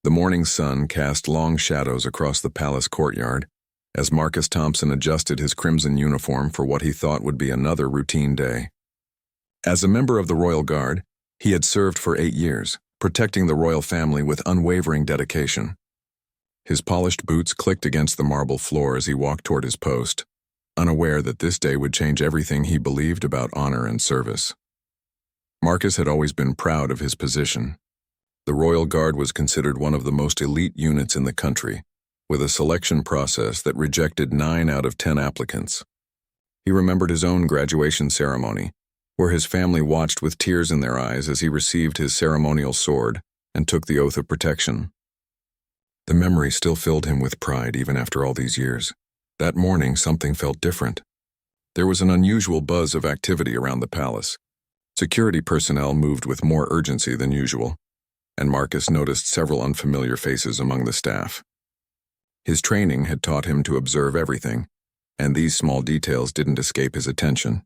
The morning sun cast long shadows across the palace courtyard as Marcus Thompson adjusted his crimson uniform for what he thought would be another routine day. As a member of the Royal Guard, he had served for 8 years, protecting the royal family with unwavering dedication. His polished boots clicked against the marble floor as he walked toward his post, unaware that this day would change everything he believed about honor and service. Marcus had always been proud of his position. The Royal Guard was considered one of the most elite units in the country, with a selection process that rejected 9 out of 10 applicants. He remembered his own graduation ceremony, where his family watched with tears in their eyes as he received his ceremonial sword and took the oath of protection. The memory still filled him with pride even after all these years. That morning, something felt different. There was an unusual buzz of activity around the palace. Security personnel moved with more urgency than usual, and Marcus noticed several unfamiliar faces among the staff. His training had taught him to observe everything, and these small details didn't escape his attention.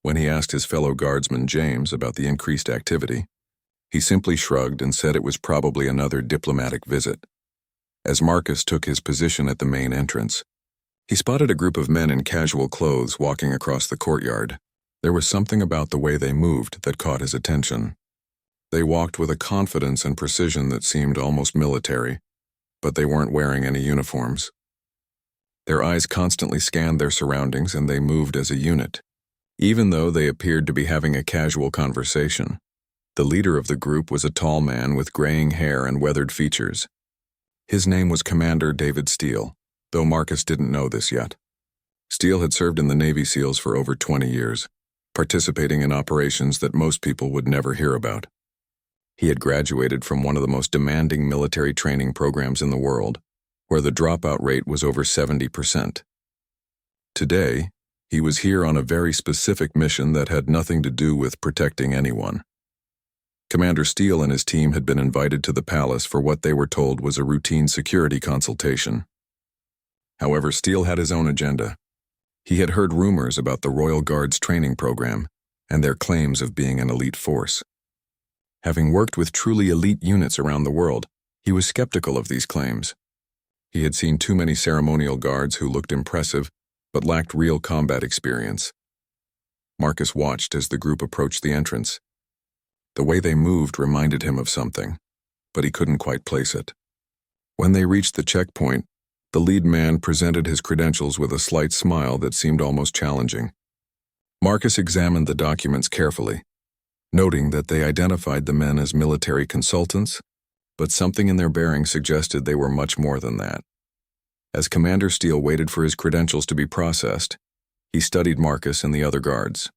When he asked his fellow guardsman James about the increased activity, he simply shrugged and said it was probably another diplomatic visit. As Marcus took his position at the main entrance, he spotted a group of men in casual clothes walking across the courtyard. There was something about the way they moved that caught his attention. They walked with a confidence and precision that seemed almost military, but they weren't wearing any uniforms. Their eyes constantly scanned their surroundings and they moved as a unit, even though they appeared to be having a casual conversation. The leader of the group was a tall man with graying hair and weathered features. His name was Commander David Steele, though Marcus didn't know this yet. Steele had served in the Navy SEALs for over 20 years, participating in operations that most people would never hear about. He had graduated from one of the most demanding military training programs in the world, where the dropout rate was over 70%. Today, he was here on a very specific mission that had nothing to do with protecting anyone. Commander Steele and his team had been invited to the palace for what they were told was a routine security consultation. However, Steele had his own agenda. He had heard rumors about the Royal Guard's training program and their claims of being an elite force. Having worked with truly elite units around the world, he was skeptical of these claims. He had seen too many ceremonial guards who looked impressive but lacked real combat experience. Marcus watched as the group approached the entrance. The way they moved reminded him of something, but he couldn't quite place it. When they reached the checkpoint, the lead man presented his credentials with a slight smile that seemed almost challenging. Marcus examined the documents carefully, noting that they identified the men as military consultants, but something in their bearing suggested they were much more than that. As Commander Steele waited for his credentials to be processed, he studied Marcus and the other guards.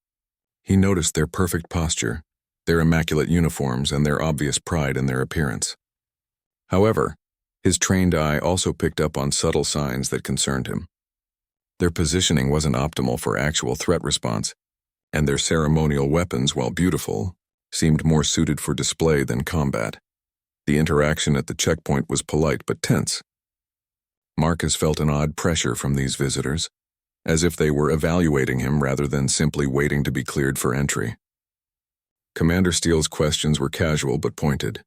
He noticed their perfect posture, their immaculate uniforms, and their obvious pride in their appearance. However, his trained eye also picked up on subtle signs that concerned him. Their positioning wasn't optimal for actual threat response, and their ceremonial weapons, while beautiful, seemed more suited for display than combat. The interaction at the checkpoint was polite but tense. Marcus felt an odd pressure from these visitors, as if they were evaluating him rather than simply waiting to be cleared for entry. Commander Steele's questions were casual but pointed,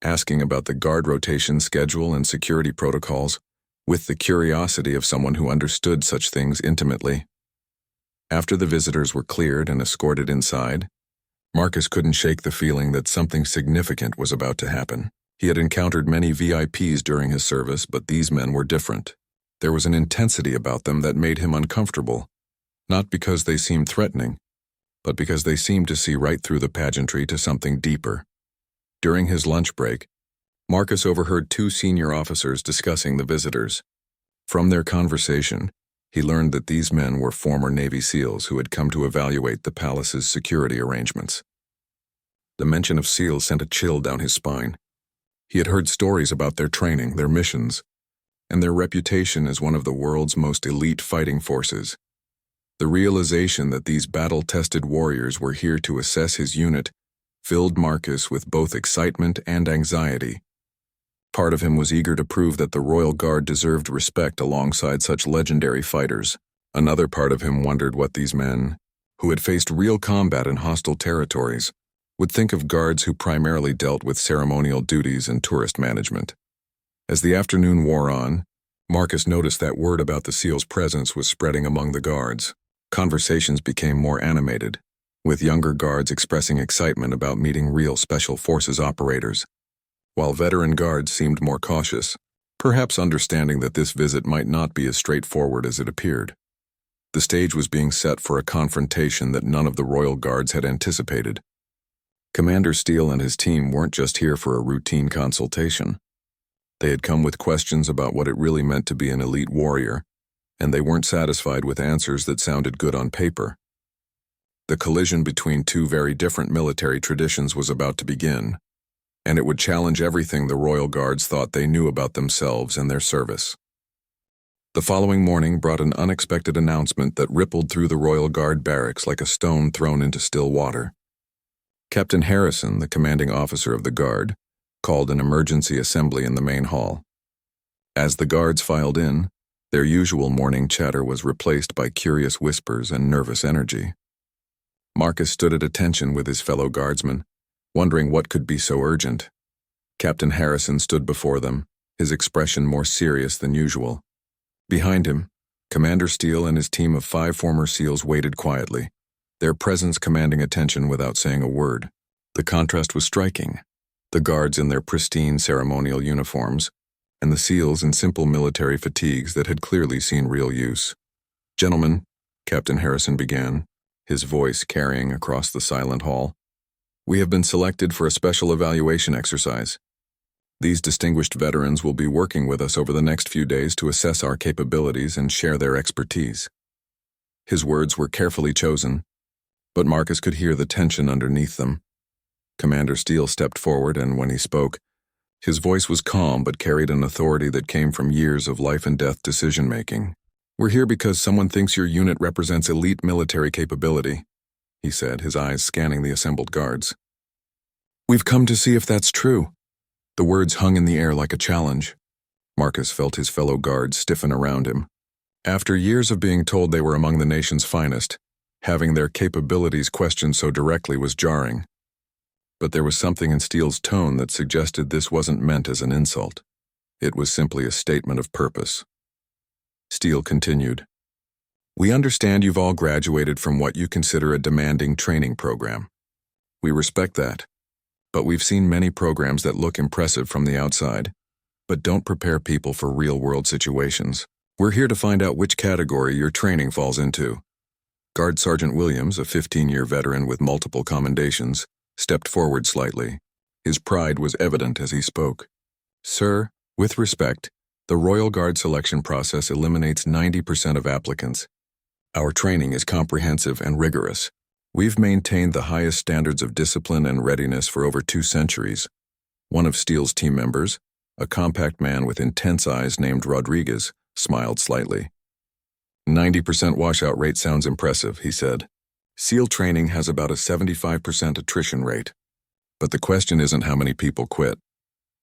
asking about the guard rotation schedule and security protocols, with the curiosity of someone who understood such things intimately. After the visitors were cleared and escorted inside, Marcus couldn't shake the feeling that something significant was about to happen. He had encountered many VIPs during his service, but these men were different. There was an intensity about them that made him uncomfortable, not because they seemed threatening, but because they seemed to see right through the pageantry to something deeper. During his lunch break, Marcus overheard 2 senior officers discussing the visitors. From their conversation, he learned that these men were former Navy SEALs who had come to evaluate the palace's security arrangements. The mention of SEALs sent a chill down his spine. He had heard stories about their training, their missions, and their reputation as one of the world's most elite fighting forces. The realization that these battle-tested warriors were here to assess his unit filled Marcus with both excitement and anxiety. Part of him was eager to prove that the Royal Guard deserved respect alongside such legendary fighters. Another part of him wondered what these men, who had faced real combat in hostile territories, would think of guards who primarily dealt with ceremonial duties and tourist management. As the afternoon wore on, Marcus noticed that word about the SEAL's presence was spreading among the guards. Conversations became more animated, with younger guards expressing excitement about meeting real Special Forces operators, while veteran guards seemed more cautious, perhaps understanding that this visit might not be as straightforward as it appeared. The stage was being set for a confrontation that none of the Royal Guards had anticipated. Commander Steele and his team weren't just here for a routine consultation. They had come with questions about what it really meant to be an elite warrior, and they weren't satisfied with answers that sounded good on paper. The collision between two very different military traditions was about to begin, and it would challenge everything the Royal Guards thought they knew about themselves and their service. The following morning brought an unexpected announcement that rippled through the Royal Guard barracks like a stone thrown into still water. Captain Harrison, the commanding officer of the Guard, called an emergency assembly in the main hall. As the guards filed in, their usual morning chatter was replaced by curious whispers and nervous energy. Marcus stood at attention with his fellow guardsmen, wondering what could be so urgent. Captain Harrison stood before them, his expression more serious than usual. Behind him, Commander Steele and his team of 5 former SEALs waited quietly, their presence commanding attention without saying a word. The contrast was striking. The guards in their pristine ceremonial uniforms, and the SEALs in simple military fatigues that had clearly seen real use. "Gentlemen," Captain Harrison began, his voice carrying across the silent hall, "we have been selected for a special evaluation exercise. These distinguished veterans will be working with us over the next few days to assess our capabilities and share their expertise." His words were carefully chosen, but Marcus could hear the tension underneath them. Commander Steele stepped forward, and when he spoke, his voice was calm but carried an authority that came from years of life-and-death decision-making. "We're here because someone thinks your unit represents elite military capability," he said, his eyes scanning the assembled guards. "We've come to see if that's true." The words hung in the air like a challenge. Marcus felt his fellow guards stiffen around him. After years of being told they were among the nation's finest, having their capabilities questioned so directly was jarring. But there was something in Steele's tone that suggested this wasn't meant as an insult. It was simply a statement of purpose. Steele continued, "We understand you've all graduated from what you consider a demanding training program. We respect that. But we've seen many programs that look impressive from the outside, but don't prepare people for real-world situations. We're here to find out which category your training falls into." Guard Sergeant Williams, a 15-year veteran with multiple commendations, stepped forward slightly. His pride was evident as he spoke. "Sir, with respect, the Royal Guard selection process eliminates 90% of applicants. Our training is comprehensive and rigorous. We've maintained the highest standards of discipline and readiness for over 2 centuries. One of Steele's team members, a compact man with intense eyes named Rodriguez, smiled slightly. 90% washout rate sounds impressive, he said. SEAL training has about a 75% attrition rate. But the question isn't how many people quit.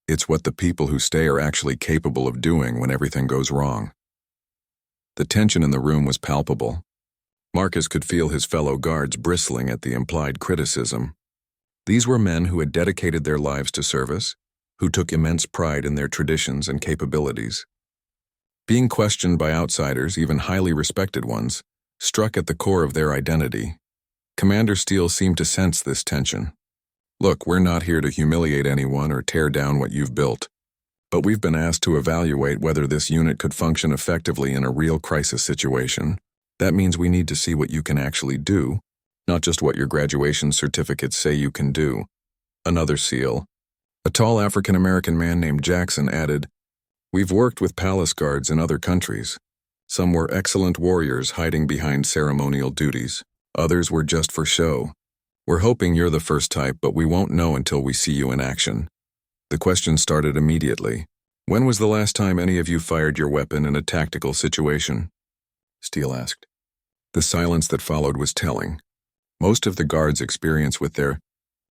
It's what the people who stay are actually capable of doing when everything goes wrong. The tension in the room was palpable. Marcus could feel his fellow guards bristling at the implied criticism. These were men who had dedicated their lives to service, who took immense pride in their traditions and capabilities. Being questioned by outsiders, even highly respected ones, struck at the core of their identity. Commander Steele seemed to sense this tension. "Look, we're not here to humiliate anyone or tear down what you've built, but we've been asked to evaluate whether this unit could function effectively in a real crisis situation. That means we need to see what you can actually do, not just what your graduation certificates say you can do." Another SEAL, a tall African-American man named Jackson, added, "We've worked with palace guards in other countries. Some were excellent warriors hiding behind ceremonial duties. Others were just for show. We're hoping you're the first type, but we won't know until we see you in action." The question started immediately. "When was the last time any of you fired your weapon in a tactical situation?" Steele asked. The silence that followed was telling. Most of the guards' experience with their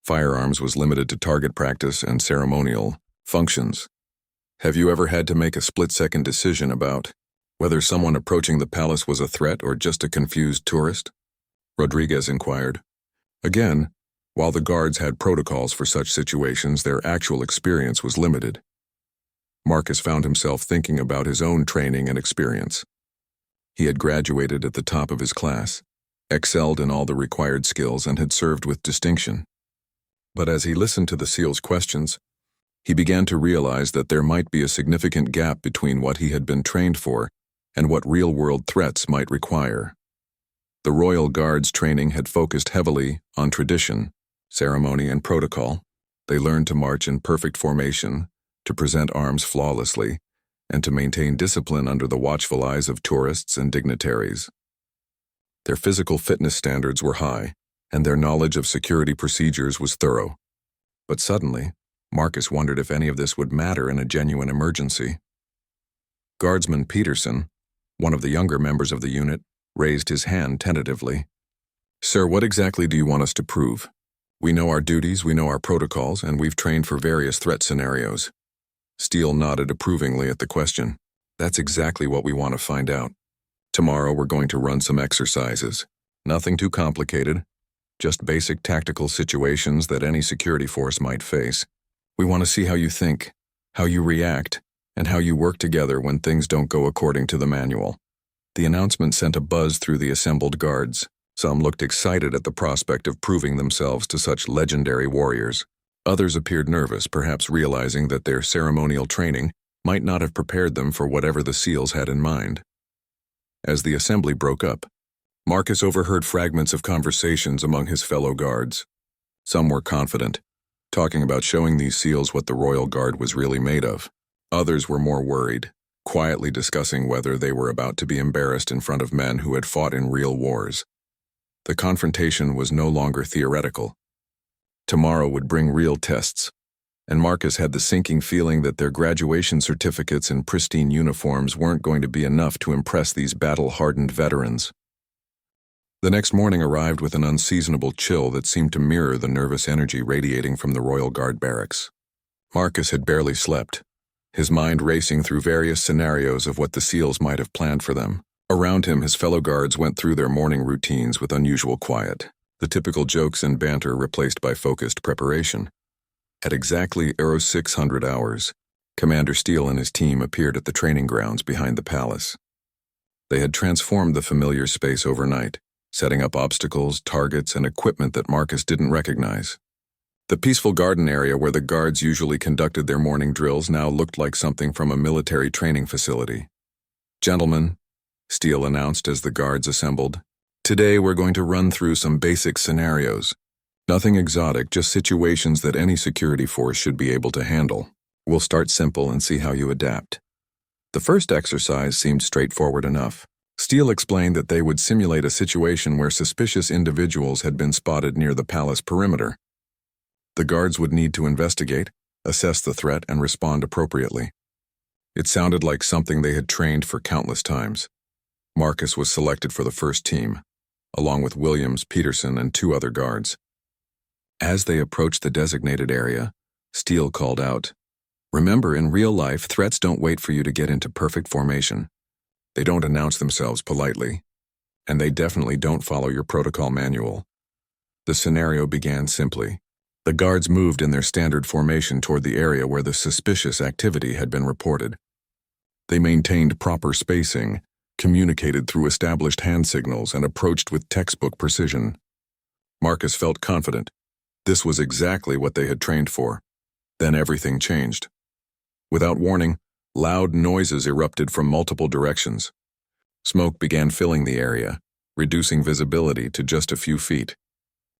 firearms was limited to target practice and ceremonial functions. "Have you ever had to make a split-second decision about whether someone approaching the palace was a threat or just a confused tourist?" Rodriguez inquired. Again, While the guards had protocols for such situations, their actual experience was limited. Marcus found himself thinking about his own training and experience. He had graduated at the top of his class, excelled in all the required skills, and had served with distinction. But as he listened to the SEAL's questions, he began to realize that there might be a significant gap between what he had been trained for and what real-world threats might require. The Royal Guard's training had focused heavily on tradition, ceremony, and protocol. They learned to march in perfect formation, to present arms flawlessly, and to maintain discipline under the watchful eyes of tourists and dignitaries. Their physical fitness standards were high, and their knowledge of security procedures was thorough. But suddenly, Marcus wondered if any of this would matter in a genuine emergency. Guardsman Peterson, one of the younger members of the unit, raised his hand tentatively. "Sir, what exactly do you want us to prove? We know our duties, we know our protocols, and we've trained for various threat scenarios." Steele nodded approvingly at the question. "That's exactly what we want to find out. Tomorrow we're going to run some exercises. Nothing too complicated, just basic tactical situations that any security force might face. We want to see how you think, how you react, and how you work together when things don't go according to the manual." The announcement sent a buzz through the assembled guards. Some looked excited at the prospect of proving themselves to such legendary warriors. Others appeared nervous, perhaps realizing that their ceremonial training might not have prepared them for whatever the SEALs had in mind. As the assembly broke up, Marcus overheard fragments of conversations among his fellow guards. Some were confident, talking about showing these SEALs what the Royal Guard was really made of. Others were more worried, quietly discussing whether they were about to be embarrassed in front of men who had fought in real wars. The confrontation was no longer theoretical. Tomorrow would bring real tests, and Marcus had the sinking feeling that their graduation certificates and pristine uniforms weren't going to be enough to impress these battle-hardened veterans. The next morning arrived with an unseasonable chill that seemed to mirror the nervous energy radiating from the Royal Guard barracks. Marcus had barely slept, his mind racing through various scenarios of what the SEALs might have planned for them. Around him, his fellow guards went through their morning routines with unusual quiet, the typical jokes and banter replaced by focused preparation. At exactly 0600 hours, Commander Steele and his team appeared at the training grounds behind the palace. They had transformed the familiar space overnight, setting up obstacles, targets, and equipment that Marcus didn't recognize. The peaceful garden area where the guards usually conducted their morning drills now looked like something from a military training facility. "Gentlemen," Steele announced as the guards assembled, "today we're going to run through some basic scenarios. Nothing exotic, just situations that any security force should be able to handle. We'll start simple and see how you adapt." The first exercise seemed straightforward enough. Steele explained that they would simulate a situation where suspicious individuals had been spotted near the palace perimeter. The guards would need to investigate, assess the threat, and respond appropriately. It sounded like something they had trained for countless times. Marcus was selected for the first team, along with Williams, Peterson, and 2 other guards. As they approached the designated area, Steele called out, "Remember, in real life, threats don't wait for you to get into perfect formation. They don't announce themselves politely, and they definitely don't follow your protocol manual." The scenario began simply. The guards moved in their standard formation toward the area where the suspicious activity had been reported. They maintained proper spacing, communicated through established hand signals, and approached with textbook precision. Marcus felt confident. This was exactly what they had trained for. Then everything changed. Without warning, loud noises erupted from multiple directions. Smoke began filling the area, reducing visibility to just a few feet.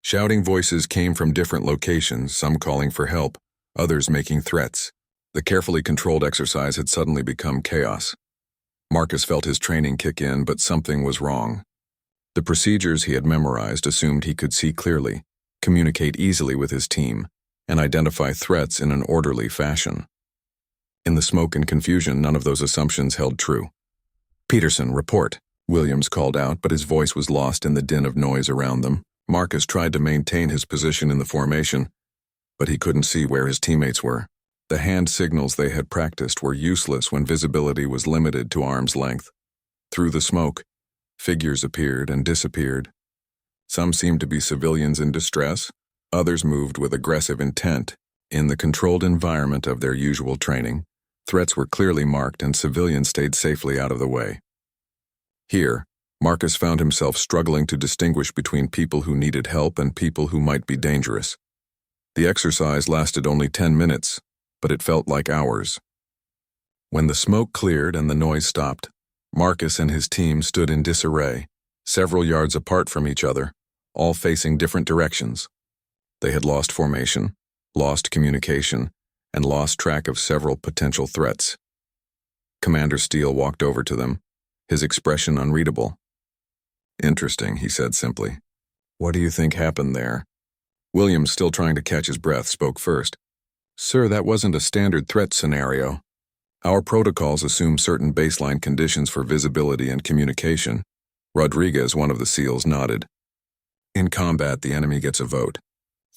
Shouting voices came from different locations, some calling for help, others making threats. The carefully controlled exercise had suddenly become chaos. Marcus felt his training kick in, but something was wrong. The procedures he had memorized assumed he could see clearly, communicate easily with his team, and identify threats in an orderly fashion. In the smoke and confusion, none of those assumptions held true. "Peterson, report," Williams called out, but his voice was lost in the din of noise around them. Marcus tried to maintain his position in the formation, but he couldn't see where his teammates were. The hand signals they had practiced were useless when visibility was limited to arm's length. Through the smoke, figures appeared and disappeared. Some seemed to be civilians in distress, Others moved with aggressive intent. In the controlled environment of their usual training, threats were clearly marked and civilians stayed safely out of the way. Here, Marcus found himself struggling to distinguish between people who needed help and people who might be dangerous. The exercise lasted only 10 minutes, but it felt like hours. When the smoke cleared and the noise stopped, Marcus and his team stood in disarray, several yards apart from each other, all facing different directions. They had lost formation, lost communication, and lost track of several potential threats. Commander Steele walked over to them, his expression unreadable. "Interesting," he said simply. "What do you think happened there?" William, still trying to catch his breath, spoke first. "Sir, that wasn't a standard threat scenario. Our protocols assume certain baseline conditions for visibility and communication." Rodriguez, one of the SEALs, nodded. "In combat, the enemy gets a vote.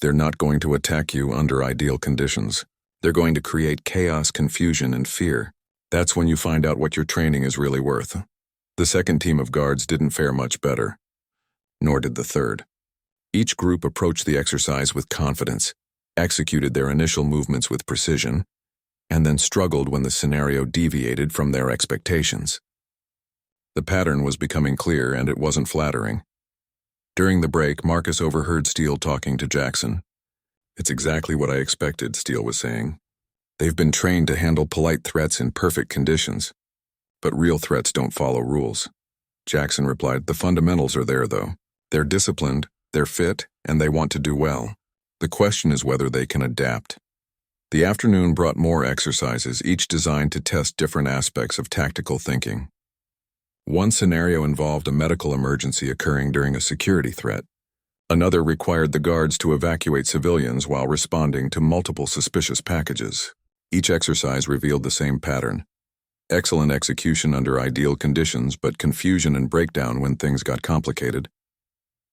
They're not going to attack you under ideal conditions. They're going to create chaos, confusion, and fear. That's when you find out what your training is really worth." The second team of guards didn't fare much better. Nor did the third. Each group approached the exercise with confidence, executed their initial movements with precision, and then struggled when the scenario deviated from their expectations. The pattern was becoming clear, and it wasn't flattering. During the break, Marcus overheard Steele talking to Jackson. "It's exactly what I expected," Steele was saying. "They've been trained to handle polite threats in perfect conditions. But real threats don't follow rules." Jackson replied, "The fundamentals are there, though. They're disciplined, they're fit, and they want to do well. The question is whether they can adapt." The afternoon brought more exercises, each designed to test different aspects of tactical thinking. One scenario involved a medical emergency occurring during a security threat. Another required the guards to evacuate civilians while responding to multiple suspicious packages. Each exercise revealed the same pattern. Excellent execution under ideal conditions, but confusion and breakdown when things got complicated.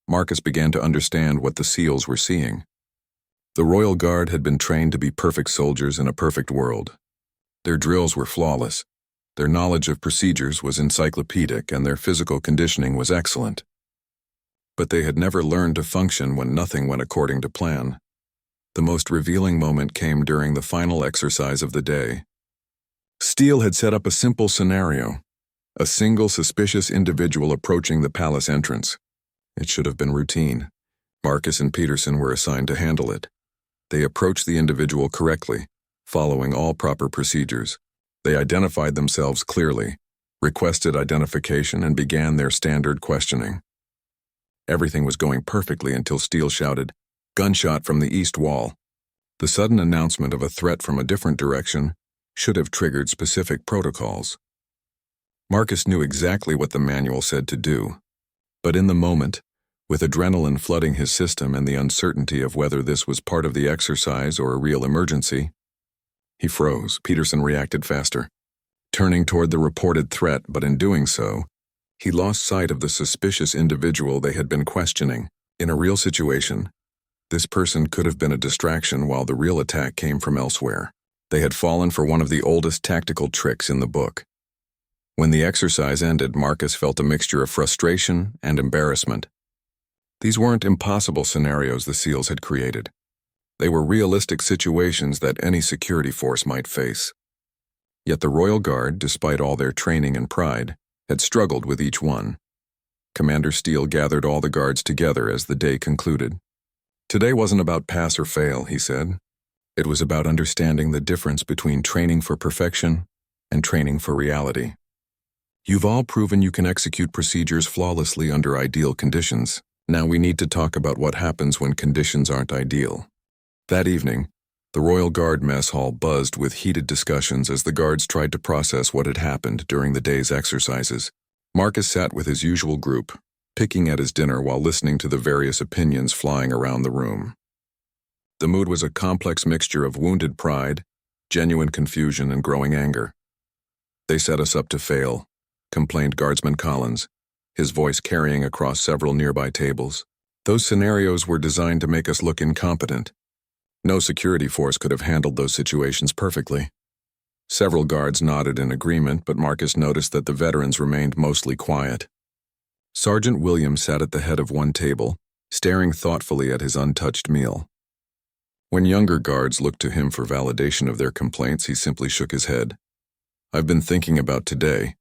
Marcus began to understand what the SEALs were seeing. The Royal Guard had been trained to be perfect soldiers in a perfect world. Their drills were flawless. Their knowledge of procedures was encyclopedic, and their physical conditioning was excellent. But they had never learned to function when nothing went according to plan. The most revealing moment came during the final exercise of the day. Steele had set up a simple scenario: a single suspicious individual approaching the palace entrance. It should have been routine. Marcus and Peterson were assigned to handle it. They approached the individual correctly, following all proper procedures. They identified themselves clearly, requested identification, and began their standard questioning. Everything was going perfectly until Steele shouted, "Gunshot from the east wall." The sudden announcement of a threat from a different direction should have triggered specific protocols. Marcus knew exactly what the manual said to do. But in the moment, with adrenaline flooding his system and the uncertainty of whether this was part of the exercise or a real emergency, he froze. Peterson reacted faster, turning toward the reported threat, but in doing so, he lost sight of the suspicious individual they had been questioning. In a real situation, this person could have been a distraction while the real attack came from elsewhere. They had fallen for one of the oldest tactical tricks in the book. When the exercise ended, Marcus felt a mixture of frustration and embarrassment. These weren't impossible scenarios the SEALs had created. They were realistic situations that any security force might face. Yet the Royal Guard, despite all their training and pride, had struggled with each one. Commander Steele gathered all the guards together as the day concluded. "Today wasn't about pass or fail," he said. "It was about understanding the difference between training for perfection and training for reality. You've all proven you can execute procedures flawlessly under ideal conditions. Now we need to talk about what happens when conditions aren't ideal." That evening, the Royal Guard mess hall buzzed with heated discussions as the guards tried to process what had happened during the day's exercises. Marcus sat with his usual group, picking at his dinner while listening to the various opinions flying around the room. The mood was a complex mixture of wounded pride, genuine confusion, and growing anger. "They set us up to fail," complained Guardsman Collins, his voice carrying across several nearby tables. "Those scenarios were designed to make us look incompetent. No security force could have handled those situations perfectly." Several guards nodded in agreement, but Marcus noticed that the veterans remained mostly quiet. Sergeant Williams sat at the head of one table, staring thoughtfully at his untouched meal. When younger guards looked to him for validation of their complaints, he simply shook his head. "I've been thinking about today,"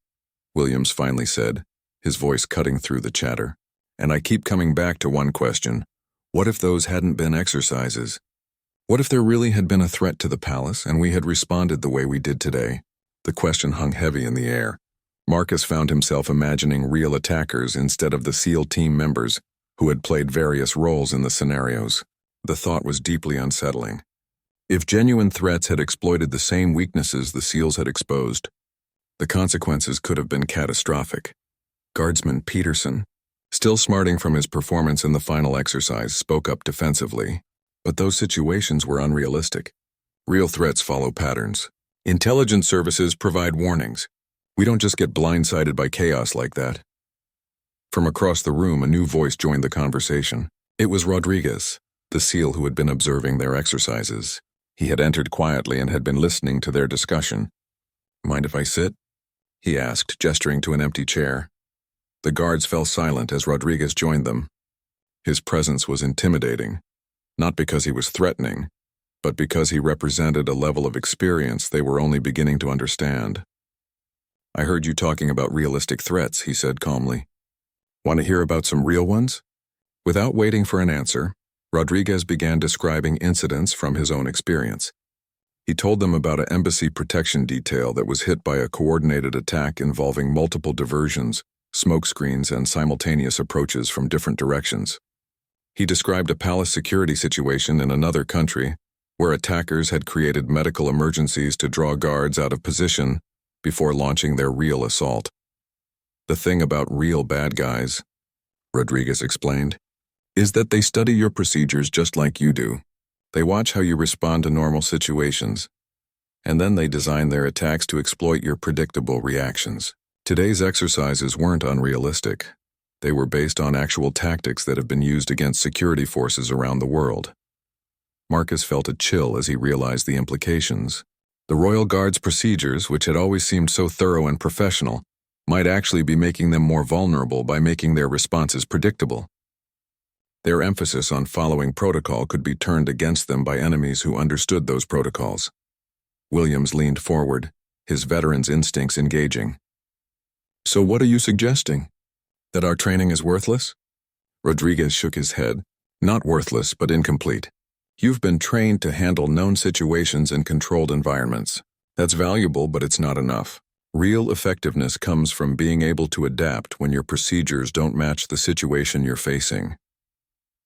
Williams finally said, his voice cutting through the chatter. "And I keep coming back to one question. What if those hadn't been exercises? What if there really had been a threat to the palace and we had responded the way we did today?" The question hung heavy in the air. Marcus found himself imagining real attackers instead of the SEAL team members who had played various roles in the scenarios. The thought was deeply unsettling. If genuine threats had exploited the same weaknesses the SEALs had exposed, the consequences could have been catastrophic. Guardsman Peterson, still smarting from his performance in the final exercise, spoke up defensively. But those situations were unrealistic. Real threats follow patterns. Intelligence services provide warnings. We don't just get blindsided by chaos like that. From across the room, a new voice joined the conversation. It was Rodriguez, the SEAL who had been observing their exercises. He had entered quietly and had been listening to their discussion. "Mind if I sit?" he asked, gesturing to an empty chair. The guards fell silent as Rodriguez joined them. His presence was intimidating, not because he was threatening, but because he represented a level of experience they were only beginning to understand. "I heard you talking about realistic threats," he said calmly. "Want to hear about some real ones?" Without waiting for an answer, Rodriguez began describing incidents from his own experience. He told them about an embassy protection detail that was hit by a coordinated attack involving multiple diversions, smokescreens, and simultaneous approaches from different directions. He described a palace security situation in another country where attackers had created medical emergencies to draw guards out of position before launching their real assault. "The thing about real bad guys," Rodriguez explained, "is that they study your procedures just like you do. They watch how you respond to normal situations, and then they design their attacks to exploit your predictable reactions." Today's exercises weren't unrealistic. They were based on actual tactics that have been used against security forces around the world. Marcus felt a chill as he realized the implications. The Royal Guard's procedures, which had always seemed so thorough and professional, might actually be making them more vulnerable by making their responses predictable. Their emphasis on following protocol could be turned against them by enemies who understood those protocols. Williams leaned forward, his veteran's instincts engaging. "So what are you suggesting? That our training is worthless?" Rodriguez shook his head. "Not worthless, but incomplete. You've been trained to handle known situations in controlled environments. That's valuable, but it's not enough. Real effectiveness comes from being able to adapt when your procedures don't match the situation you're facing."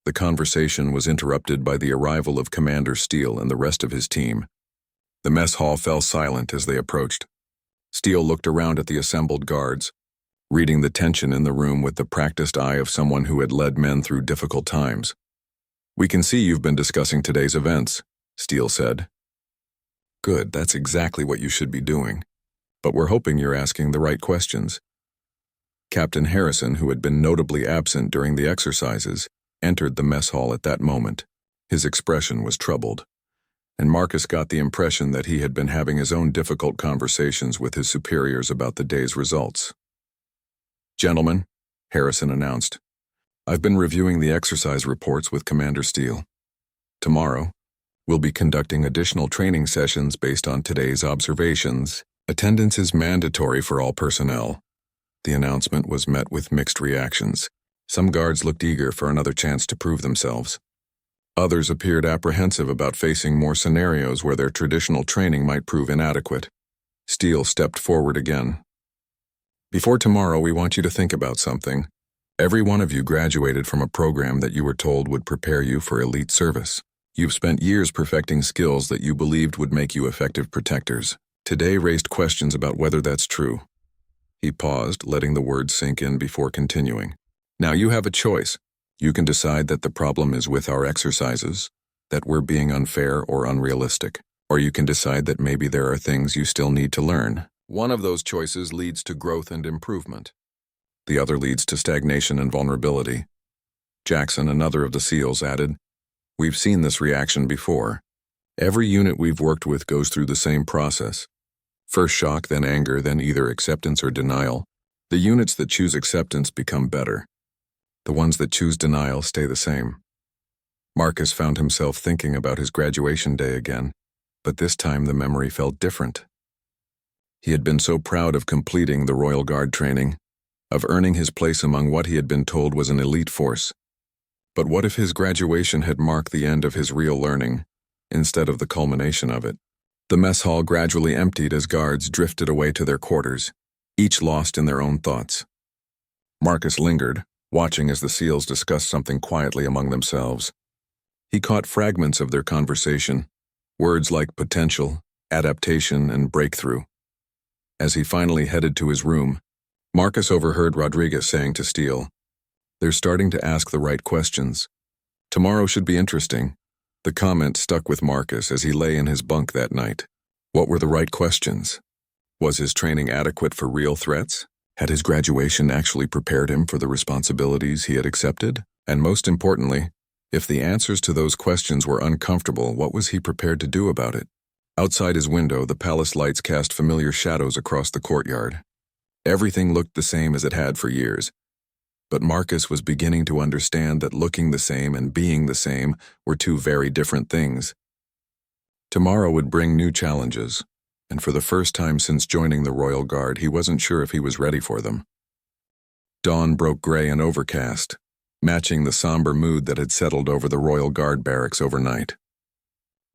The conversation was interrupted by the arrival of Commander Steele and the rest of his team. The mess hall fell silent as they approached. Steele looked around at the assembled guards, reading the tension in the room with the practiced eye of someone who had led men through difficult times. "We can see you've been discussing today's events," Steele said. "Good, that's exactly what you should be doing. But we're hoping you're asking the right questions." Captain Harrison, who had been notably absent during the exercises, entered the mess hall at that moment. His expression was troubled, and Marcus got the impression that he had been having his own difficult conversations with his superiors about the day's results. "Gentlemen," Harrison announced, "I've been reviewing the exercise reports with Commander Steele. Tomorrow, we'll be conducting additional training sessions based on today's observations. Attendance is mandatory for all personnel." The announcement was met with mixed reactions. Some guards looked eager for another chance to prove themselves. Others appeared apprehensive about facing more scenarios where their traditional training might prove inadequate. Steele stepped forward again. "Before tomorrow, we want you to think about something. Every one of you graduated from a program that you were told would prepare you for elite service. You've spent years perfecting skills that you believed would make you effective protectors. Today raised questions about whether that's true." He paused, letting the words sink in before continuing. "Now you have a choice. You can decide that the problem is with our exercises, that we're being unfair or unrealistic, or you can decide that maybe there are things you still need to learn. One of those choices leads to growth and improvement. The other leads to stagnation and vulnerability." Jackson, another of the SEALs, added, "We've seen this reaction before. Every unit we've worked with goes through the same process. First shock, then anger, then either acceptance or denial. The units that choose acceptance become better. The ones that choose denial stay the same." Marcus found himself thinking about his graduation day again, but this time the memory felt different. He had been so proud of completing the Royal Guard training, of earning his place among what he had been told was an elite force. But what if his graduation had marked the end of his real learning, instead of the culmination of it? The mess hall gradually emptied as guards drifted away to their quarters, each lost in their own thoughts. Marcus lingered, watching as the SEALs discussed something quietly among themselves. He caught fragments of their conversation, words like potential, adaptation, and breakthrough. As he finally headed to his room, Marcus overheard Rodriguez saying to Steele, "They're starting to ask the right questions. Tomorrow should be interesting." The comment stuck with Marcus as he lay in his bunk that night. What were the right questions? Was his training adequate for real threats? Had his graduation actually prepared him for the responsibilities he had accepted? And most importantly, if the answers to those questions were uncomfortable, what was he prepared to do about it? Outside his window, the palace lights cast familiar shadows across the courtyard. Everything looked the same as it had for years. But Marcus was beginning to understand that looking the same and being the same were two very different things. Tomorrow would bring new challenges, and for the first time since joining the Royal Guard, he wasn't sure if he was ready for them. Dawn broke gray and overcast, matching the somber mood that had settled over the Royal Guard barracks overnight.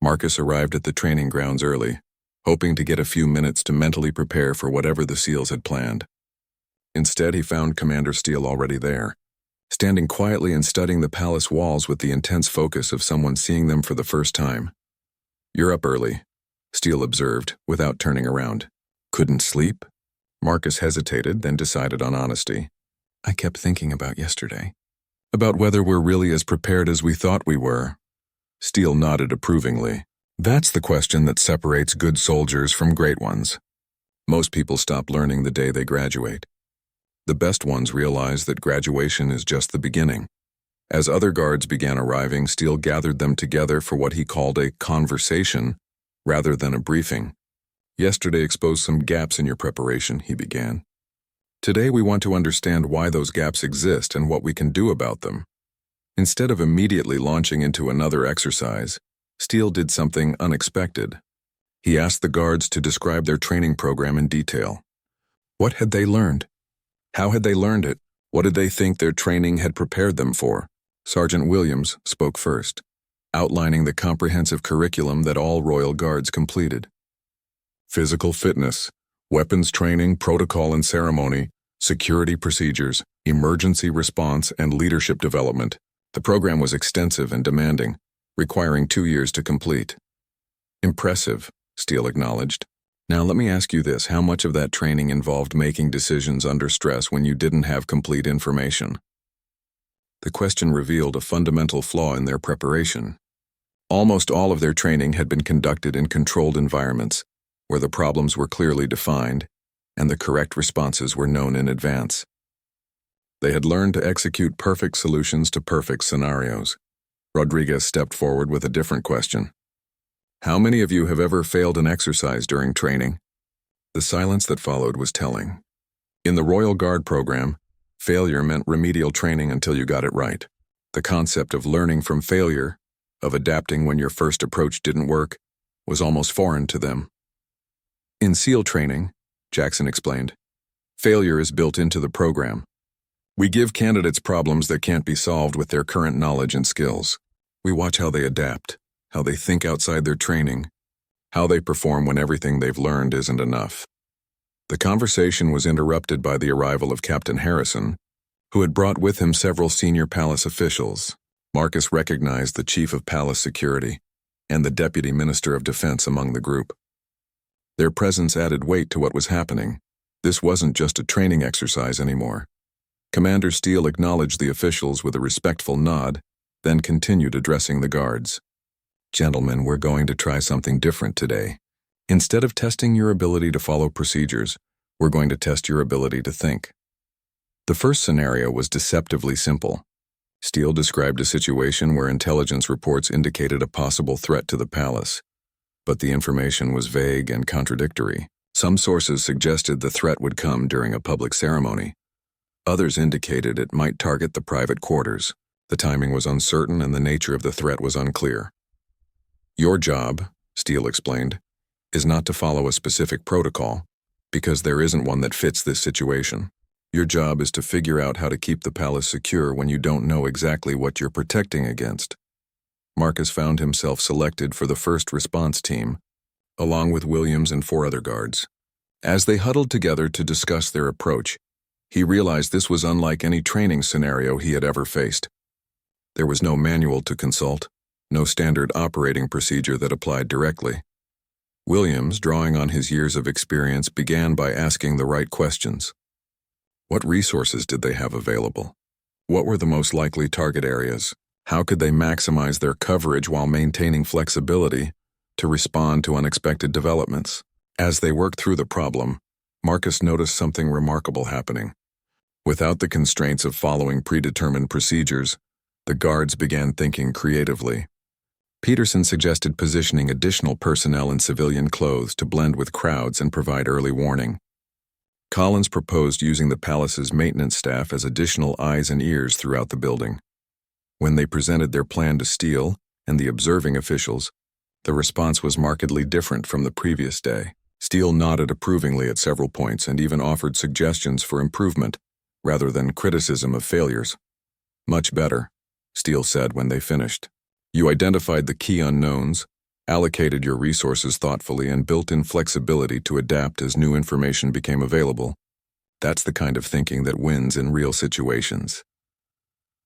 Marcus arrived at the training grounds early, hoping to get a few minutes to mentally prepare for whatever the SEALs had planned. Instead, he found Commander Steele already there, standing quietly and studying the palace walls with the intense focus of someone seeing them for the first time. "You're up early," Steele observed, without turning around. "Couldn't sleep?" Marcus hesitated, then decided on honesty. "I kept thinking about yesterday. About whether we're really as prepared as we thought we were." Steele nodded approvingly. "That's the question that separates good soldiers from great ones. Most people stop learning the day they graduate. The best ones realize that graduation is just the beginning." As other guards began arriving, Steele gathered them together for what he called a conversation rather than a briefing. "Yesterday exposed some gaps in your preparation," he began. "Today we want to understand why those gaps exist and what we can do about them." Instead of immediately launching into another exercise, Steele did something unexpected. He asked the guards to describe their training program in detail. What had they learned? How had they learned it? What did they think their training had prepared them for? Sergeant Williams spoke first, outlining the comprehensive curriculum that all Royal Guards completed. Physical fitness, weapons training, protocol and ceremony, security procedures, emergency response, and leadership development. The program was extensive and demanding, requiring 2 years to complete. "Impressive," Steele acknowledged. "Now let me ask you this, how much of that training involved making decisions under stress when you didn't have complete information?" The question revealed a fundamental flaw in their preparation. Almost all of their training had been conducted in controlled environments, where the problems were clearly defined, and the correct responses were known in advance. They had learned to execute perfect solutions to perfect scenarios. Rodriguez stepped forward with a different question. "How many of you have ever failed an exercise during training?" The silence that followed was telling. In the Royal Guard program, failure meant remedial training until you got it right. The concept of learning from failure, of adapting when your first approach didn't work, was almost foreign to them. "In SEAL training," Jackson explained, "failure is built into the program. We give candidates problems that can't be solved with their current knowledge and skills. We watch how they adapt, how they think outside their training, how they perform when everything they've learned isn't enough." The conversation was interrupted by the arrival of Captain Harrison, who had brought with him several senior palace officials. Marcus recognized the Chief of Palace Security and the Deputy Minister of Defense among the group. Their presence added weight to what was happening. This wasn't just a training exercise anymore. Commander Steele acknowledged the officials with a respectful nod, then continued addressing the guards. "Gentlemen, we're going to try something different today. Instead of testing your ability to follow procedures, we're going to test your ability to think." The first scenario was deceptively simple. Steele described a situation where intelligence reports indicated a possible threat to the palace, but the information was vague and contradictory. Some sources suggested the threat would come during a public ceremony. Others indicated it might target the private quarters. The timing was uncertain and the nature of the threat was unclear. "Your job," Steele explained, "is not to follow a specific protocol, because there isn't one that fits this situation. Your job is to figure out how to keep the palace secure when you don't know exactly what you're protecting against." Marcus found himself selected for the first response team, along with Williams and 4 other guards. As they huddled together to discuss their approach, he realized this was unlike any training scenario he had ever faced. There was no manual to consult, no standard operating procedure that applied directly. Williams, drawing on his years of experience, began by asking the right questions. What resources did they have available? What were the most likely target areas? How could they maximize their coverage while maintaining flexibility to respond to unexpected developments? As they worked through the problem, Marcus noticed something remarkable happening. Without the constraints of following predetermined procedures, the guards began thinking creatively. Peterson suggested positioning additional personnel in civilian clothes to blend with crowds and provide early warning. Collins proposed using the palace's maintenance staff as additional eyes and ears throughout the building. When they presented their plan to Steele and the observing officials, the response was markedly different from the previous day. Steele nodded approvingly at several points and even offered suggestions for improvement, rather than criticism of failures. "Much better," Steele said when they finished. "You identified the key unknowns, allocated your resources thoughtfully, and built in flexibility to adapt as new information became available. That's the kind of thinking that wins in real situations."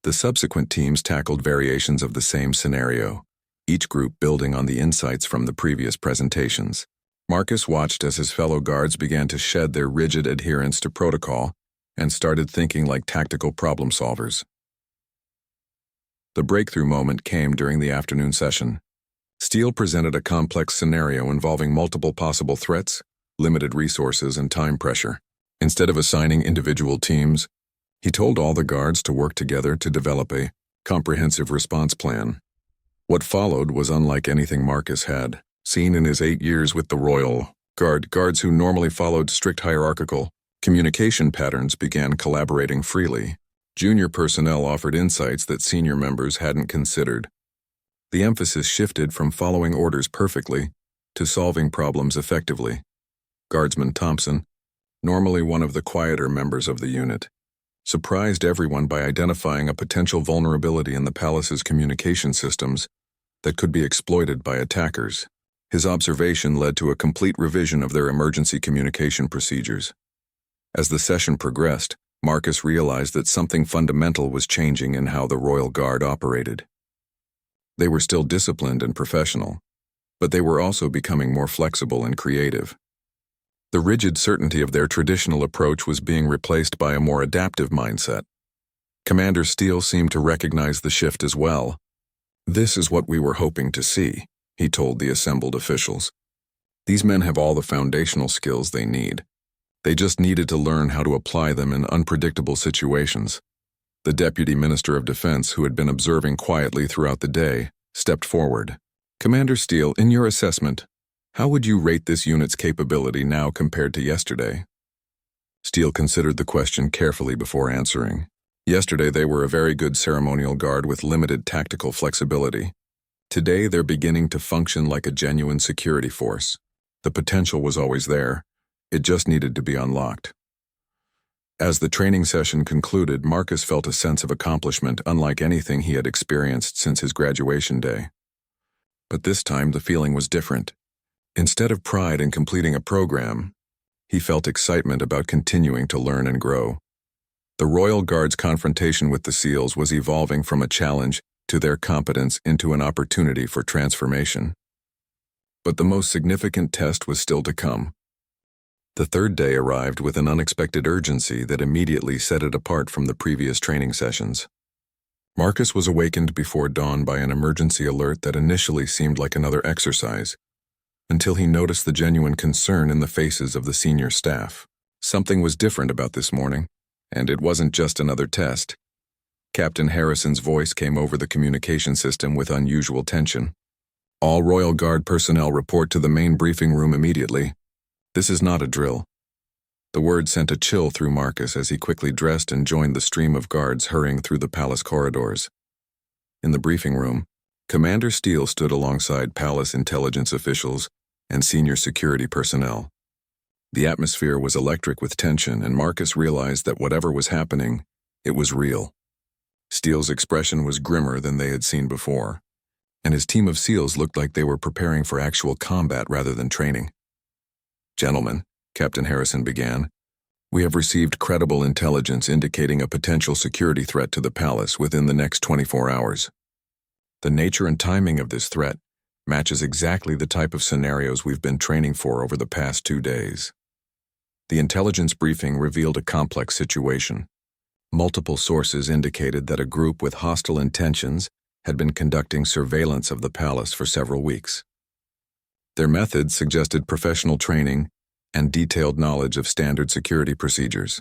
The subsequent teams tackled variations of the same scenario, each group building on the insights from the previous presentations. Marcus watched as his fellow guards began to shed their rigid adherence to protocol and started thinking like tactical problem solvers. The breakthrough moment came during the afternoon session. Steele presented a complex scenario involving multiple possible threats, limited resources, and time pressure. Instead of assigning individual teams, he told all the guards to work together to develop a comprehensive response plan. What followed was unlike anything Marcus had seen in his 8 years with the Royal Guard. Guards who normally followed strict hierarchical communication patterns began collaborating freely. Junior personnel offered insights that senior members hadn't considered. The emphasis shifted from following orders perfectly to solving problems effectively. Guardsman Thompson, normally one of the quieter members of the unit, surprised everyone by identifying a potential vulnerability in the palace's communication systems that could be exploited by attackers. His observation led to a complete revision of their emergency communication procedures. As the session progressed, Marcus realized that something fundamental was changing in how the Royal Guard operated. They were still disciplined and professional, but they were also becoming more flexible and creative. The rigid certainty of their traditional approach was being replaced by a more adaptive mindset. Commander Steele seemed to recognize the shift as well. "This is what we were hoping to see," he told the assembled officials. "These men have all the foundational skills they need. They just needed to learn how to apply them in unpredictable situations." The Deputy Minister of Defense, who had been observing quietly throughout the day, stepped forward. "Commander Steele, in your assessment, how would you rate this unit's capability now compared to yesterday?" Steele considered the question carefully before answering. Yesterday they were a very good ceremonial guard with limited tactical flexibility. Today they're beginning to function like a genuine security force. The potential was always there. It just needed to be unlocked. As the training session concluded, Marcus felt a sense of accomplishment unlike anything he had experienced since his graduation day. But this time the feeling was different. Instead of pride in completing a program, he felt excitement about continuing to learn and grow. The Royal Guard's confrontation with the SEALs was evolving from a challenge to their competence into an opportunity for transformation. But the most significant test was still to come. The third day arrived with an unexpected urgency that immediately set it apart from the previous training sessions. Marcus was awakened before dawn by an emergency alert that initially seemed like another exercise, until he noticed the genuine concern in the faces of the senior staff. Something was different about this morning, and it wasn't just another test. Captain Harrison's voice came over the communication system with unusual tension. "All Royal Guard personnel report to the main briefing room immediately. This is not a drill." The word sent a chill through Marcus as he quickly dressed and joined the stream of guards hurrying through the palace corridors. In the briefing room, Commander Steele stood alongside palace intelligence officials and senior security personnel. The atmosphere was electric with tension, and Marcus realized that whatever was happening, it was real. Steele's expression was grimmer than they had seen before, and his team of SEALs looked like they were preparing for actual combat rather than training. "Gentlemen," Captain Harrison began, "we have received credible intelligence indicating a potential security threat to the palace within the next 24 hours. The nature and timing of this threat matches exactly the type of scenarios we've been training for over the past 2 days." The intelligence briefing revealed a complex situation. Multiple sources indicated that a group with hostile intentions had been conducting surveillance of the palace for several weeks. Their methods suggested professional training and detailed knowledge of standard security procedures.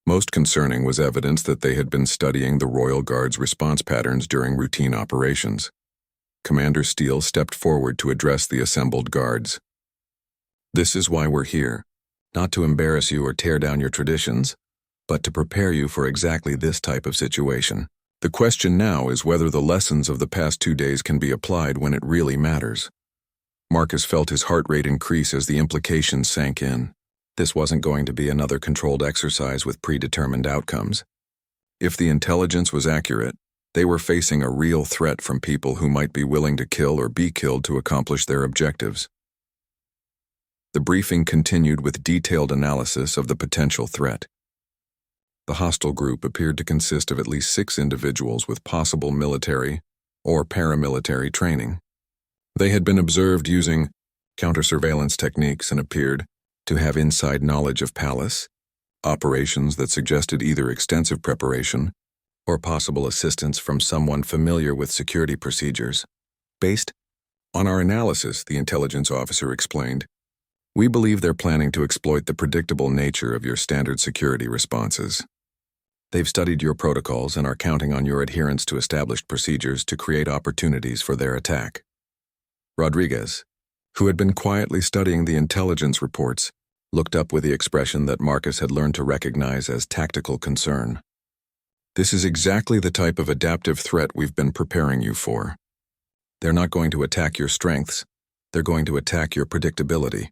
Most concerning was evidence that they had been studying the Royal Guard's response patterns during routine operations. Commander Steele stepped forward to address the assembled guards. "This is why we're here, not to embarrass you or tear down your traditions, but to prepare you for exactly this type of situation. The question now is whether the lessons of the past 2 days can be applied when it really matters." Marcus felt his heart rate increase as the implications sank in. This wasn't going to be another controlled exercise with predetermined outcomes. If the intelligence was accurate, they were facing a real threat from people who might be willing to kill or be killed to accomplish their objectives. The briefing continued with detailed analysis of the potential threat. The hostile group appeared to consist of at least 6 individuals with possible military or paramilitary training. They had been observed using counter-surveillance techniques and appeared to have inside knowledge of palace, operations that suggested either extensive preparation or possible assistance from someone familiar with security procedures. "Based on our analysis," the intelligence officer explained, "we believe they're planning to exploit the predictable nature of your standard security responses. They've studied your protocols and are counting on your adherence to established procedures to create opportunities for their attack." Rodriguez, who had been quietly studying the intelligence reports, looked up with the expression that Marcus had learned to recognize as tactical concern. "This is exactly the type of adaptive threat we've been preparing you for. They're not going to attack your strengths, they're going to attack your predictability."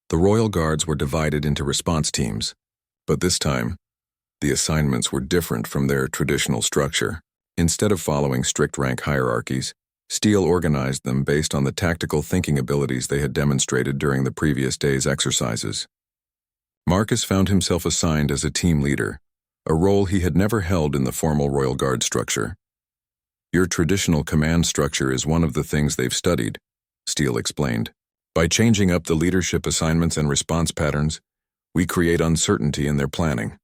The Royal Guards were divided into response teams, but this time, the assignments were different from their traditional structure. Instead of following strict rank hierarchies, Steele organized them based on the tactical thinking abilities they had demonstrated during the previous day's exercises. Marcus found himself assigned as a team leader, a role he had never held in the formal Royal Guard structure. "Your traditional command structure is one of the things they've studied," Steele explained. "By changing up the leadership assignments and response patterns, we create uncertainty in their planning.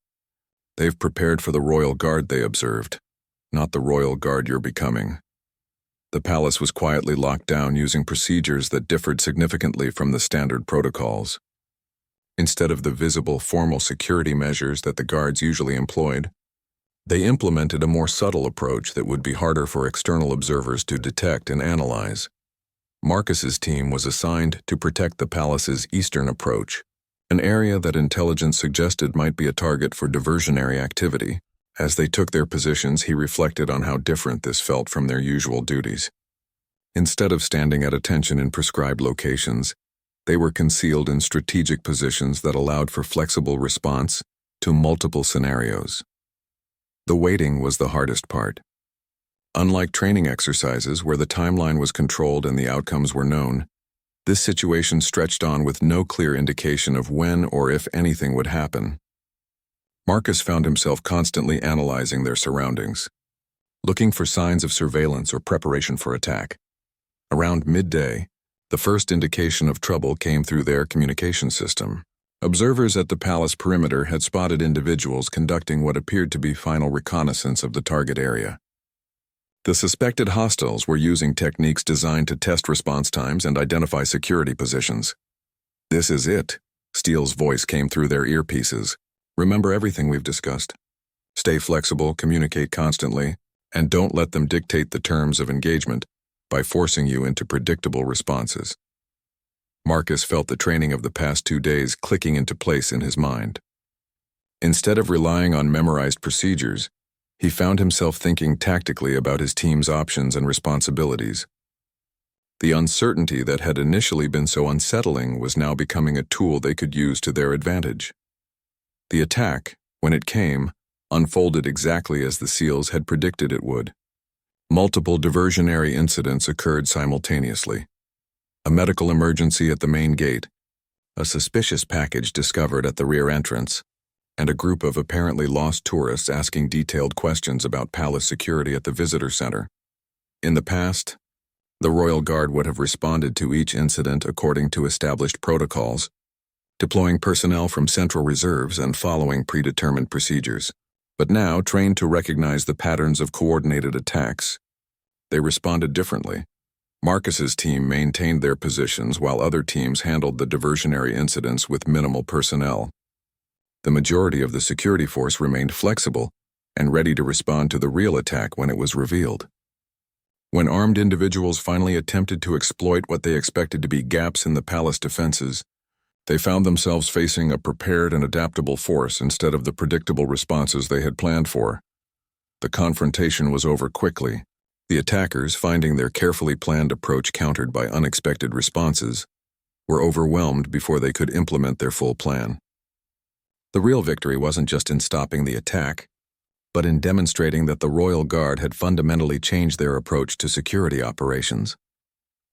They've prepared for the Royal Guard they observed, not the Royal Guard you're becoming." The palace was quietly locked down using procedures that differed significantly from the standard protocols. Instead of the visible, formal security measures that the guards usually employed, they implemented a more subtle approach that would be harder for external observers to detect and analyze. Marcus's team was assigned to protect the palace's eastern approach, an area that intelligence suggested might be a target for diversionary activity. As they took their positions, he reflected on how different this felt from their usual duties. Instead of standing at attention in prescribed locations, they were concealed in strategic positions that allowed for flexible response to multiple scenarios. The waiting was the hardest part. Unlike training exercises where the timeline was controlled and the outcomes were known, this situation stretched on with no clear indication of when or if anything would happen. Marcus found himself constantly analyzing their surroundings, looking for signs of surveillance or preparation for attack. Around midday, the first indication of trouble came through their communication system. Observers at the palace perimeter had spotted individuals conducting what appeared to be final reconnaissance of the target area. The suspected hostiles were using techniques designed to test response times and identify security positions. "This is it," Steele's voice came through their earpieces. "Remember everything we've discussed. Stay flexible, communicate constantly, and don't let them dictate the terms of engagement by forcing you into predictable responses." Marcus felt the training of the past 2 days clicking into place in his mind. Instead of relying on memorized procedures, He found himself thinking tactically about his team's options and responsibilities. The uncertainty that had initially been so unsettling was now becoming a tool they could use to their advantage. The attack, when it came, unfolded exactly as the SEALs had predicted it would. Multiple diversionary incidents occurred simultaneously. A medical emergency at the main gate, a suspicious package discovered at the rear entrance, and a group of apparently lost tourists asking detailed questions about palace security at the visitor center. In the past, the Royal Guard would have responded to each incident according to established protocols, deploying personnel from central reserves and following predetermined procedures. But now, trained to recognize the patterns of coordinated attacks, they responded differently. Marcus's team maintained their positions while other teams handled the diversionary incidents with minimal personnel. The majority of the security force remained flexible and ready to respond to the real attack when it was revealed. When armed individuals finally attempted to exploit what they expected to be gaps in the palace defenses, they found themselves facing a prepared and adaptable force instead of the predictable responses they had planned for. The confrontation was over quickly. The attackers, finding their carefully planned approach countered by unexpected responses, were overwhelmed before they could implement their full plan. The real victory wasn't just in stopping the attack, but in demonstrating that the Royal Guard had fundamentally changed their approach to security operations.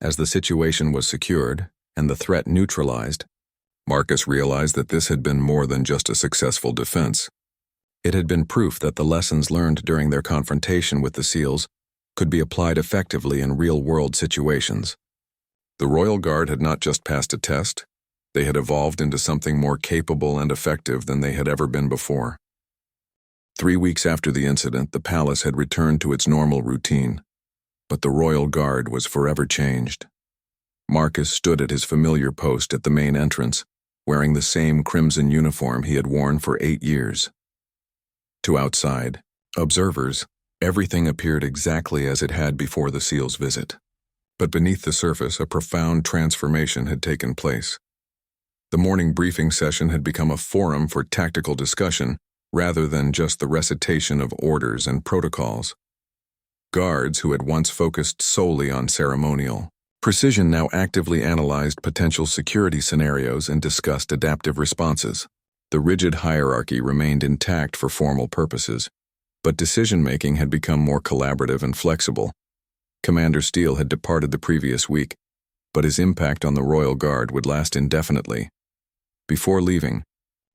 As the situation was secured and the threat neutralized, Marcus realized that this had been more than just a successful defense. It had been proof that the lessons learned during their confrontation with the SEALs could be applied effectively in real-world situations. The Royal Guard had not just passed a test, they had evolved into something more capable and effective than they had ever been before. 3 weeks after the incident, the palace had returned to its normal routine, but the Royal Guard was forever changed. Marcus stood at his familiar post at the main entrance, wearing the same crimson uniform he had worn for 8 years. To outside observers, everything appeared exactly as it had before the SEALs' visit. But beneath the surface, a profound transformation had taken place. The morning briefing session had become a forum for tactical discussion rather than just the recitation of orders and protocols. Guards who had once focused solely on ceremonial precision now actively analyzed potential security scenarios and discussed adaptive responses. The rigid hierarchy remained intact for formal purposes, but decision-making had become more collaborative and flexible. Commander Steele had departed the previous week, but his impact on the Royal Guard would last indefinitely. Before leaving,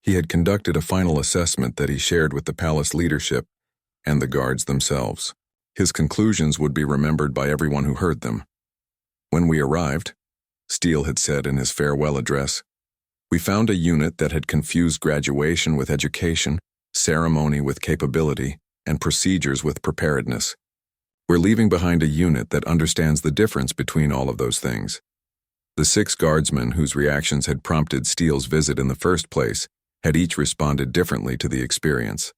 he had conducted a final assessment that he shared with the palace leadership and the guards themselves. His conclusions would be remembered by everyone who heard them. "When we arrived," Steele had said in his farewell address, "we found a unit that had confused graduation with education, ceremony with capability, and procedures with preparedness. We're leaving behind a unit that understands the difference between all of those things." The 6 guardsmen whose reactions had prompted Steele's visit in the first place had each responded differently to the experience.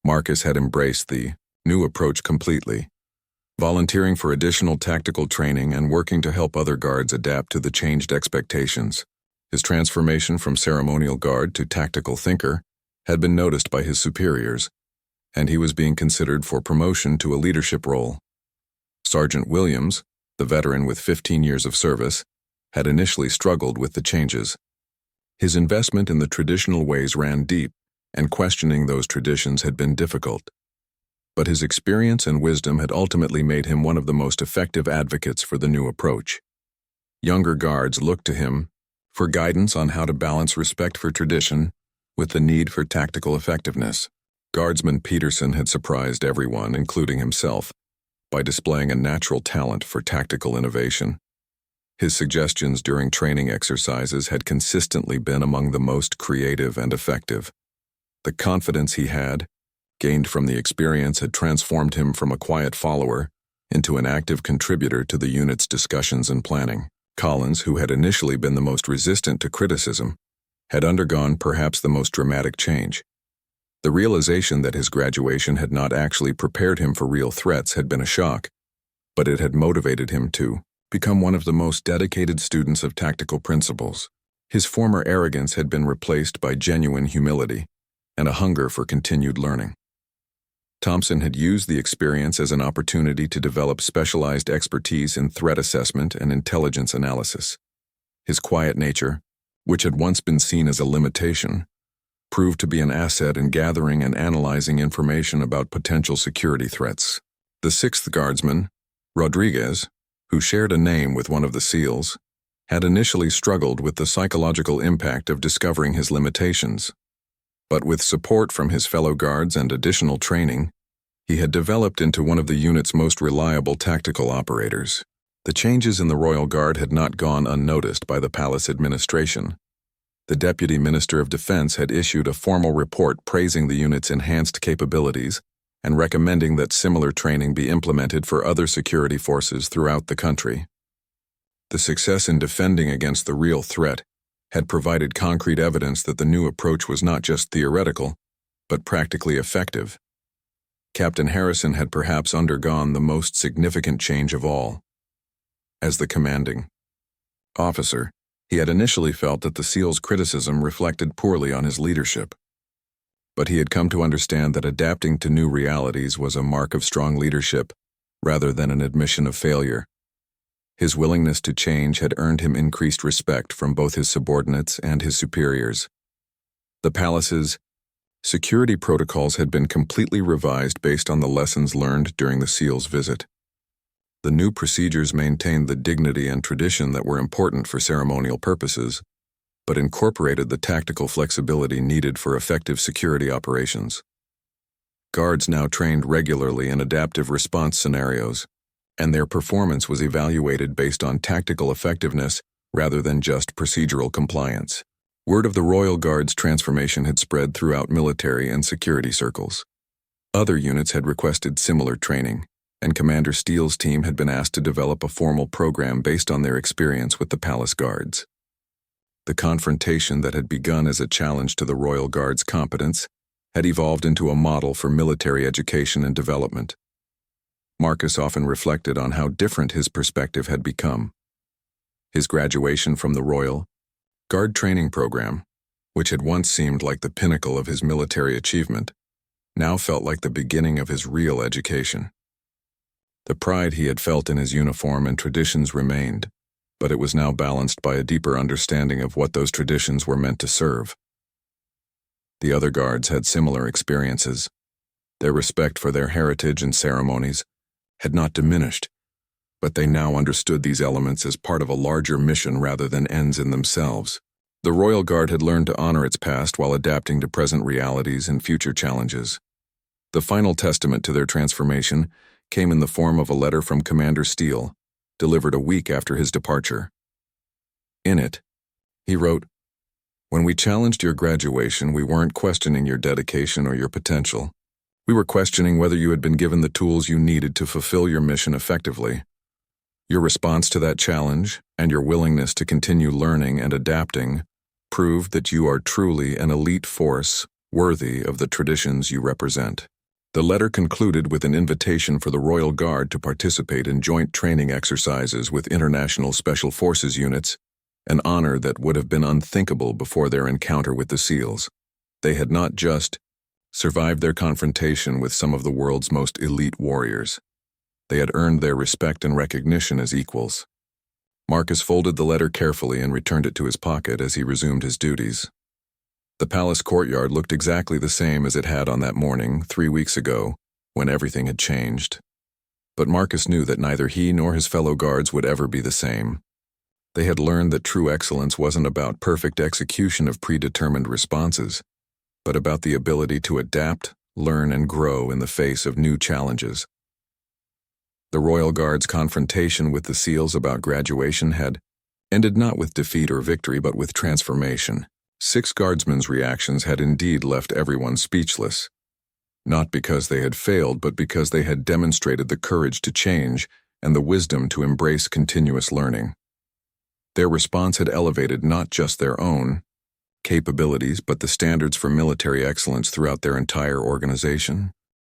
Marcus had embraced the new approach completely, volunteering for additional tactical training and working to help other guards adapt to the changed expectations. His transformation from ceremonial guard to tactical thinker had been noticed by his superiors, and he was being considered for promotion to a leadership role. Sergeant Williams, the veteran with 15 years of service, had initially struggled with the changes. His investment in the traditional ways ran deep, and questioning those traditions had been difficult. But his experience and wisdom had ultimately made him one of the most effective advocates for the new approach. Younger guards looked to him for guidance on how to balance respect for tradition with the need for tactical effectiveness. Guardsman Peterson had surprised everyone, including himself, by displaying a natural talent for tactical innovation. His suggestions during training exercises had consistently been among the most creative and effective. The confidence he had, gained from the experience, had transformed him from a quiet follower into an active contributor to the unit's discussions and planning. Collins, who had initially been the most resistant to criticism, had undergone perhaps the most dramatic change. The realization that his graduation had not actually prepared him for real threats had been a shock, but it had motivated him to become one of the most dedicated students of tactical principles. His former arrogance had been replaced by genuine humility and a hunger for continued learning. Thompson had used the experience as an opportunity to develop specialized expertise in threat assessment and intelligence analysis. His quiet nature, which had once been seen as a limitation, proved to be an asset in gathering and analyzing information about potential security threats. The sixth guardsman, Rodriguez, who shared a name with one of the SEALs, had initially struggled with the psychological impact of discovering his limitations. But with support from his fellow guards and additional training, he had developed into one of the unit's most reliable tactical operators. The changes in the Royal Guard had not gone unnoticed by the palace administration. The Deputy Minister of Defense had issued a formal report praising the unit's enhanced capabilities and recommending that similar training be implemented for other security forces throughout the country. The success in defending against the real threat had provided concrete evidence that the new approach was not just theoretical, but practically effective. Captain Harrison had perhaps undergone the most significant change of all. As the commanding officer, he had initially felt that the SEAL's criticism reflected poorly on his leadership. But he had come to understand that adapting to new realities was a mark of strong leadership rather than an admission of failure. His willingness to change had earned him increased respect from both his subordinates and his superiors. The palace's security protocols had been completely revised based on the lessons learned during the SEAL's visit. The new procedures maintained the dignity and tradition that were important for ceremonial purposes, but incorporated the tactical flexibility needed for effective security operations. Guards now trained regularly in adaptive response scenarios, and their performance was evaluated based on tactical effectiveness rather than just procedural compliance. Word of the Royal Guard's transformation had spread throughout military and security circles. Other units had requested similar training, and Commander Steele's team had been asked to develop a formal program based on their experience with the Palace Guards. The confrontation that had begun as a challenge to the Royal Guard's competence had evolved into a model for military education and development. Marcus often reflected on how different his perspective had become. His graduation from the Royal Guard training program, which had once seemed like the pinnacle of his military achievement, now felt like the beginning of his real education. The pride he had felt in his uniform and traditions remained, but it was now balanced by a deeper understanding of what those traditions were meant to serve. The other guards had similar experiences. Their respect for their heritage and ceremonies had not diminished, but they now understood these elements as part of a larger mission rather than ends in themselves. The Royal Guard had learned to honor its past while adapting to present realities and future challenges. The final testament to their transformation came in the form of a letter from Commander Steele, delivered a week after his departure. In it, he wrote, "When we challenged your graduation, we weren't questioning your dedication or your potential. We were questioning whether you had been given the tools you needed to fulfill your mission effectively. Your response to that challenge, and your willingness to continue learning and adapting, proved that you are truly an elite force worthy of the traditions you represent." The letter concluded with an invitation for the Royal Guard to participate in joint training exercises with international special forces units, an honor that would have been unthinkable before their encounter with the SEALs. They had not just survived their confrontation with some of the world's most elite warriors. They had earned their respect and recognition as equals. Marcus folded the letter carefully and returned it to his pocket as he resumed his duties. The palace courtyard looked exactly the same as it had on that morning, 3 weeks ago, when everything had changed. But Marcus knew that neither he nor his fellow guards would ever be the same. They had learned that true excellence wasn't about perfect execution of predetermined responses, but about the ability to adapt, learn, and grow in the face of new challenges. The Royal Guard's confrontation with the SEALs about graduation had ended not with defeat or victory but with transformation. 6 guardsmen's reactions had indeed left everyone speechless, not because they had failed but because they had demonstrated the courage to change and the wisdom to embrace continuous learning. Their response had elevated not just their own capabilities but the standards for military excellence throughout their entire organization.